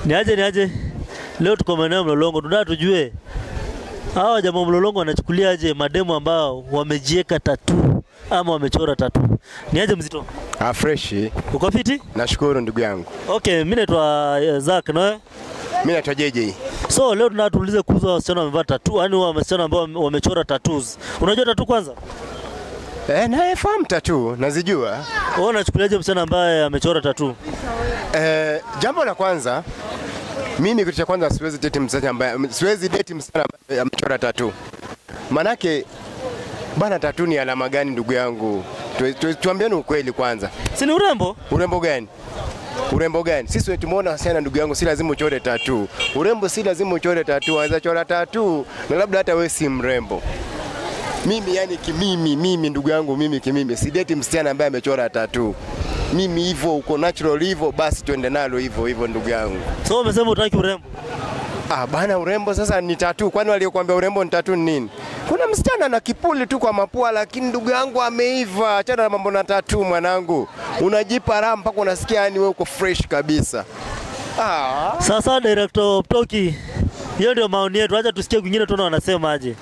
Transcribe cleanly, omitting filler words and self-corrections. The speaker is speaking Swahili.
Niaje. Leo tuko maeneo Mlolongo. Tunataka tujue hawa jamaa Mlolongo wanachukuliaje mademo ambao wamejieka tattoo ama wamechora tattoo. Niaje mzito? Fresh. Uko fiti? Nashukuru ndugu yangu. Okay, mimi naitwa Zack na wewe? Mimi naitwa JJ. So leo tunatuulize kuhusu wasichana wamevaa tattoo, yani wasichana ambao wamechora tattoos. Unajua tattoo kwanza? Nafahamu tattoo, nazijua. Wewe unachukuliaje msichana ambaye amechora tattoo? Jambo la kwanza, mimi kitu cha kwanza siwezi date msichana ambaye amechora tattoo. Manake bana tattoo ni alama gani ndugu yangu? Tuambiane ukweli kwanza. Si ni urembo? Urembo gani? Urembo gani? Sisi tumeona sana ndugu yangu, si lazima uchore tattoo. Urembo si lazima uchore tattoo, unaweza chora tattoo na labda hata wewe si mrembo. Mimi yani mimi ndugu yangu mimi si date msichana ambaye amechora tattoo. Mimi hivyo uko natural hivyo basi tuende nalo hivyo ndugu yangu. So umesema utaki urembo? Bana urembo sasa ni tattoo. Kwani waliokuambia urembo ni tattoo ni nini? Kuna msichana na kipuli tu kwa mapua lakini ndugu yangu ameiva. Achana na mambo na tattoo mwanangu. Unajipa raha mpaka unasikia yani wewe uko fresh kabisa. Sasa director Toki, hiyo ndio maoni yetu. Acha tusikie kwingine tuone wanasema aje.